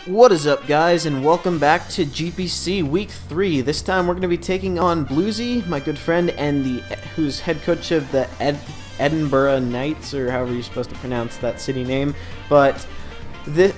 What is up, guys, and welcome back to GPC Week 3. This time we're going to be taking on Bluesy, my good friend, and who's head coach of the Edinburgh Nites, or however you're supposed to pronounce that city name. But this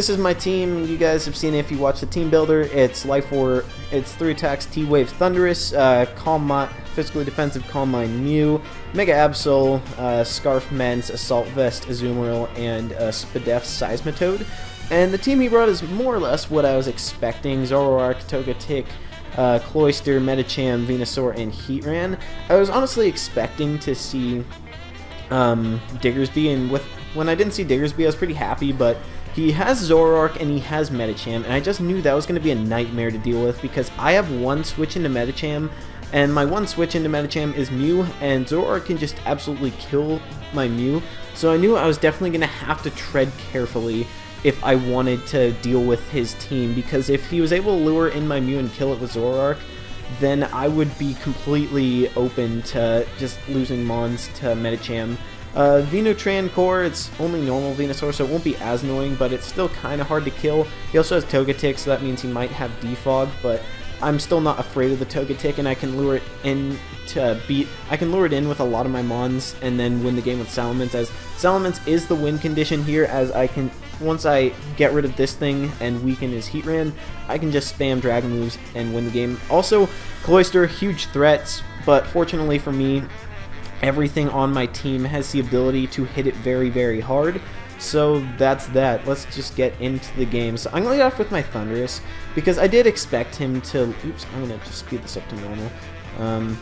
is my team. You guys have seen it if you watch the team builder. It's Life Order. It's 3 attacks: T-Wave, Thunderous, Calm Mind, Physically Defensive, Calm Mind, Mew, Mega Absol, Scarf Mens, Assault Vest, Azumarill, and Spadef Seismitoad. And the team he brought is more or less what I was expecting: Zoroark, Togetic, Cloyster, Medicham, Venusaur, and Heatran. I was honestly expecting to see Diggersby, and when I didn't see Diggersby, I was pretty happy, but he has Zoroark and he has Medicham, and I just knew that was going to be a nightmare to deal with because I have one switch into Medicham, and my one switch into Medicham is Mew, and Zoroark can just absolutely kill my Mew, so I knew I was definitely going to have to tread carefully if I wanted to deal with his team, because if he was able to lure in my Mew and kill it with Zoroark, then I would be completely open to just losing Mons to Medicham. Venutran Core, it's only normal Venusaur, so it won't be as annoying, but it's still kind of hard to kill. He also has Togetic, so that means he might have Defog, but I'm still not afraid of the Togetic, and I can lure it in I can lure it in with a lot of my Mons, and then win the game with Salamence, as Salamence is the win condition here, as once I get rid of this thing and weaken his Heatran, I can just spam Dragon moves and win the game. Also, Cloyster, huge threats, but fortunately for me, everything on my team has the ability to hit it very, very hard. So that's that. Let's just get into the game. So I'm going to lead off with my Thunderous, because I did expect him to... Oops, I'm going to just speed this up to normal.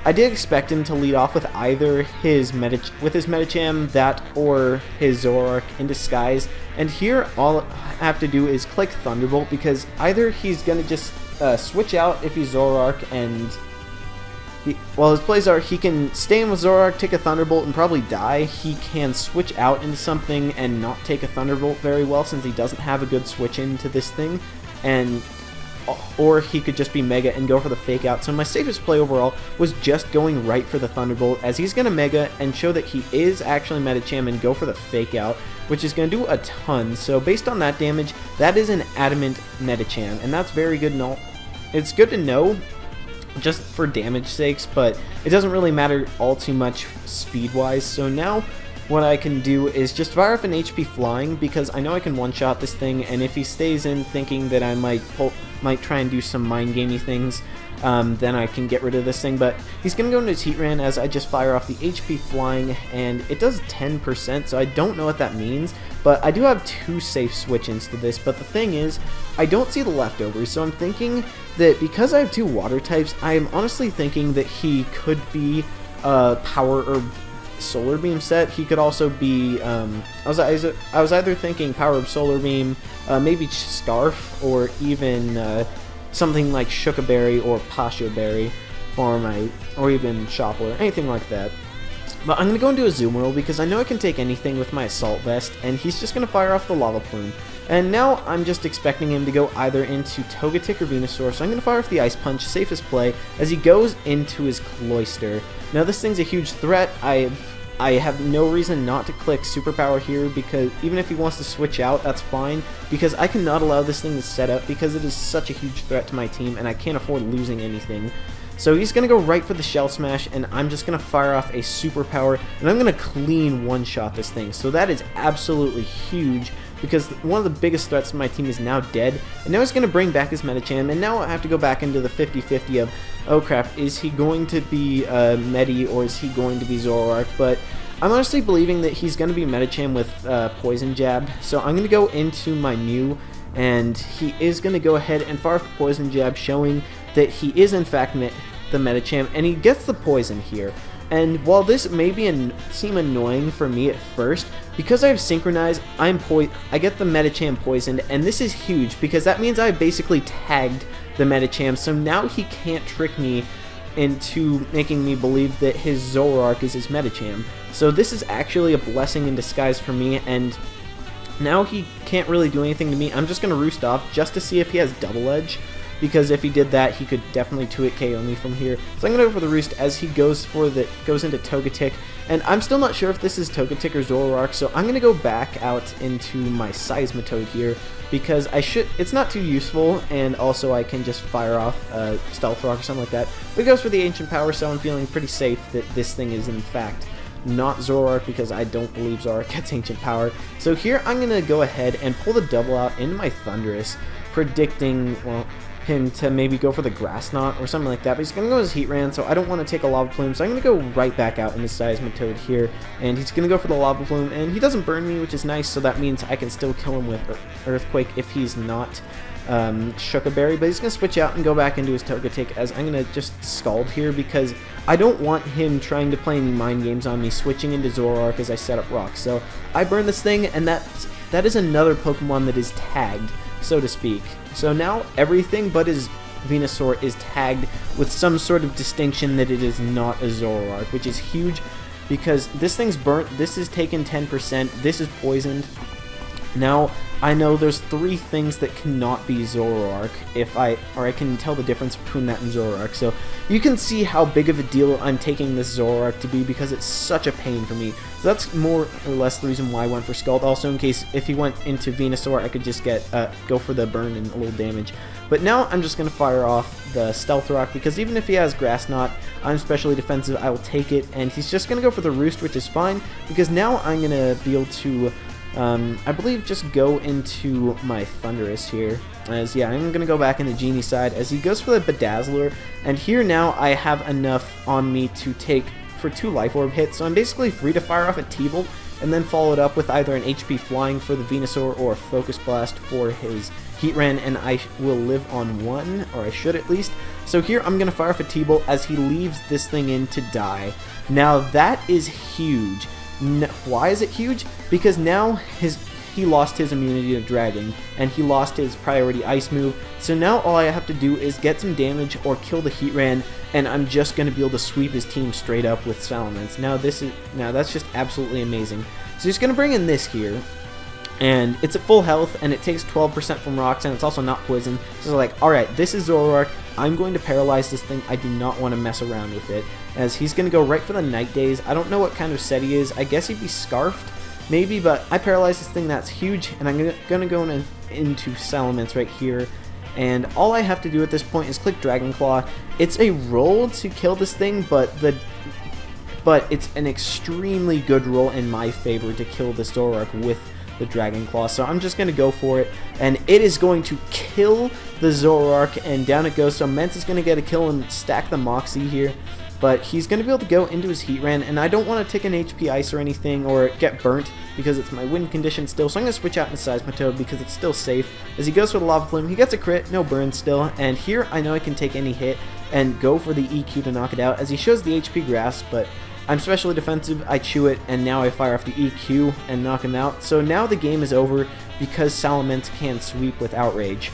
I did expect him to lead off with either his Medicham, that, or his Zoroark in disguise. And here, all I have to do is click Thunderbolt, because either he's going to just switch out if he's Zoroark, and... Well, his plays are, he can stay in with Zoroark, take a Thunderbolt, and probably die. He can switch out into something and not take a Thunderbolt very well, since he doesn't have a good switch into this thing. Or he could just be Mega and go for the Fake Out. So my safest play overall was just going right for the Thunderbolt, as he's going to Mega and show that he is actually Medicham and go for the Fake Out, which is going to do a ton. So based on that damage, that is an Adamant Medicham, and that's very good. It's good to know, just for damage sakes, but it doesn't really matter all too much speed-wise. So now what I can do is just fire off an HP Flying, because I know I can one-shot this thing, and if he stays in thinking that I might try and do some mind-gamey things, then I can get rid of this thing. But he's going to go into Heatran, as I just fire off the HP Flying, and it does 10%, so I don't know what that means, but I do have 2 safe switch-ins to this. But the thing is, I don't see the leftovers, so I'm thinking that because I have 2 water types, I am honestly thinking that he could be Power or Solar Beam set. He could also be, I was either thinking Power of Solar Beam, maybe Scarf, or even something like Shuka Berry or Pasha Berry for or even Shopper, anything like that. But I'm going to go into Azumarill, because I know I can take anything with my Assault Vest, and he's just going to fire off the Lava Plume. And now I'm just expecting him to go either into Togetic or Venusaur, so I'm going to fire off the Ice Punch, safest play, as he goes into his Cloyster. Now this thing's a huge threat. I have no reason not to click Superpower here, because even if he wants to switch out, that's fine, because I cannot allow this thing to set up, because it is such a huge threat to my team, and I can't afford losing anything. So he's going to go right for the Shell Smash, and I'm just going to fire off a Superpower, and I'm going to clean one-shot this thing. So that is absolutely huge, because one of the biggest threats to my team is now dead, and now he's going to bring back his Medicham, and now I have to go back into the 50-50 of, oh crap, is he going to be Medi, or is he going to be Zoroark? But I'm honestly believing that he's going to be Medicham with Poison Jab, so I'm going to go into my Mew, and he is going to go ahead and fire off the Poison Jab, showing that he is in fact the Medicham, and he gets the Poison here. And while this may seem annoying for me at first, because I have Synchronize, I get the Medicham poisoned, and this is huge, because that means I basically tagged the Medicham, so now he can't trick me into making me believe that his Zoroark is his Medicham. So this is actually a blessing in disguise for me, and now he can't really do anything to me. I'm just going to Roost off just to see if he has Double Edge. because if he did that, he could definitely 2-hit KO me from here. So I'm going to go for the Roost as he goes into Togetic, and I'm still not sure if this is Togetic or Zoroark, so I'm going to go back out into my Seismitoad here, because it's not too useful, and also I can just fire off Stealth Rock or something like that. But it goes for the Ancient Power, so I'm feeling pretty safe that this thing is in fact not Zoroark, because I don't believe Zoroark gets Ancient Power. So here I'm going to go ahead and pull the double out into my Thundurus, predicting, well, him to maybe go for the Grass Knot or something like that, but he's going to go as Heatran, so I don't want to take a Lava Plume, so I'm going to go right back out into Seismitoad here, and he's going to go for the Lava Plume, and he doesn't burn me, which is nice, so that means I can still kill him with Earthquake if he's not Shuca Berry, but he's going to switch out and go back into his Togetic, as I'm going to just Scald here, because I don't want him trying to play any mind games on me, switching into Zoroark as I set up rocks. So I burn this thing, and that is another Pokemon that is tagged, so to speak. So now everything but his Venusaur is tagged with some sort of distinction that it is not a Zoroark, which is huge, because this thing's burnt, this is taken 10%, this is poisoned. Now, I know there's 3 things that cannot be Zoroark, I can tell the difference between that and Zoroark, so you can see how big of a deal I'm taking this Zoroark to be, because it's such a pain for me. So that's more or less the reason why I went for Scald. Also, in case if he went into Venusaur, I could just go for the burn and a little damage. But now I'm just going to fire off the Stealth Rock, because even if he has Grass Knot, I'm specially defensive, I will take it, and he's just going to go for the Roost, which is fine, because now I'm going to be able to I believe just go into my Thundurus here, as yeah, I'm going to go back into Genie side, as he goes for the Bedazzler, and here now I have enough on me to take for 2 Life Orb hits, so I'm basically free to fire off a T-Bolt, and then follow it up with either an HP Flying for the Venusaur or a Focus Blast for his Heatran, and I will live on 1, or I should at least. So here I'm going to fire off a T-Bolt as he leaves this thing in to die. Now that is huge. Why is it huge? Because now he lost his immunity to Dragon, and he lost his priority Ice move, so now all I have to do is get some damage or kill the Heatran, and I'm just going to be able to sweep his team straight up with Salamence. Now that's just absolutely amazing. So he's going to bring in this here, and it's at full health, and it takes 12% from rocks, and it's also not poison. So like, alright, this is Zoroark, I'm going to paralyze this thing, I do not want to mess around with it, as he's going to go right for the Night Days. I don't know what kind of set he is, I guess he'd be Scarfed, maybe, but I paralyze this thing, that's huge, and I'm going to go into Salamence right here, and all I have to do at this point is click Dragon Claw. It's a roll to kill this thing, but it's an extremely good roll in my favor to kill the Zoroark with the Dragon Claw, so I'm just going to go for it, and it is going to kill the Zoroark, and down it goes. So Mence is going to get a kill and stack the Moxie here, but he's going to be able to go into his Heatran, and I don't want to take an HP Ice or anything, or get burnt, because it's my wind condition still, so I'm going to switch out into Seismitoad, because it's still safe. As he goes for the Lava Plume, he gets a crit, no burn still, and here I know I can take any hit, and go for the EQ to knock it out, as he shows the HP Grass, but I'm specially defensive, I chew it, and now I fire off the EQ and knock him out. So now the game is over, because Salamence can sweep with Outrage.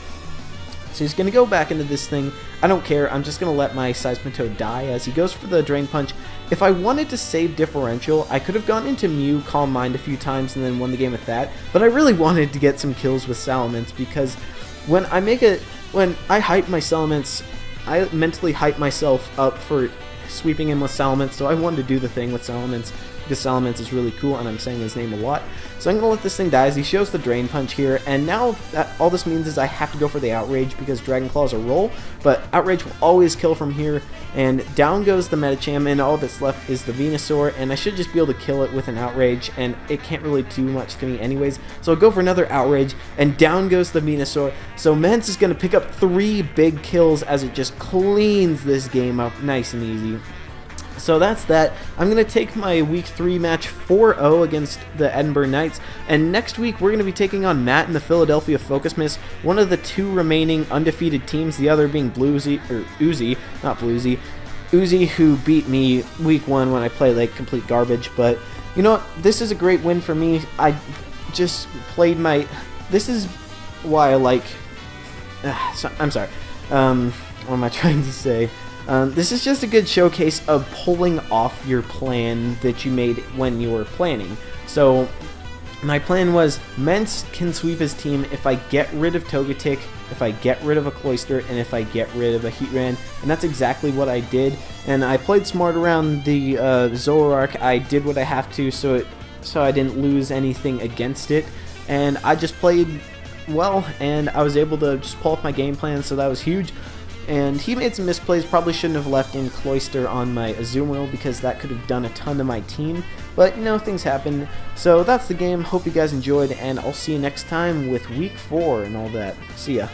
So he's going to go back into this thing. I don't care, I'm just going to let my Seismitoad die as he goes for the Drain Punch. If I wanted to save Differential, I could have gone into Mew, Calm Mind a few times, and then won the game with that. But I really wanted to get some kills with Salamence, because when I hype my Salamence, I mentally hype myself up for sweeping him with Salamence, so I wanted to do the thing with Salamence, because Salamence is really cool, and I'm saying his name a lot. So I'm going to let this thing die as he shows the Drain Punch here, and now all this means is I have to go for the Outrage, because Dragon Claw is a roll, but Outrage will always kill from here, and down goes the Medicham, and all that's left is the Venusaur, and I should just be able to kill it with an Outrage, and it can't really do much to me anyways, so I'll go for another Outrage, and down goes the Venusaur. So Mence is going to pick up 3 big kills as it just cleans this game up nice and easy. So that's that. I'm going to take my Week 3 match 4-0 against the Edinburgh Nites, and next week we're going to be taking on Matt and the Philadelphia Focus Miss, one of the 2 remaining undefeated teams, the other being Uzi, who beat me Week 1 when I played like complete garbage. But you know what? This is a great win for me. I just played my... This is why I like... I'm sorry. What am I trying to say? This is just a good showcase of pulling off your plan that you made when you were planning. So My plan was Mence can sweep his team if I get rid of Togetic, if I get rid of a Cloyster, and if I get rid of a Heatran, and that's exactly what I did. And I played smart around the Zoroark. I did what I have to so I didn't lose anything against it, and I just played well, and I was able to just pull off my game plan, so that was huge. And he made some misplays, probably shouldn't have left in Cloyster on my Azumarill because that could have done a ton to my team. But, you know, things happen. So that's the game. Hope you guys enjoyed, and I'll see you next time with Week 4 and all that. See ya.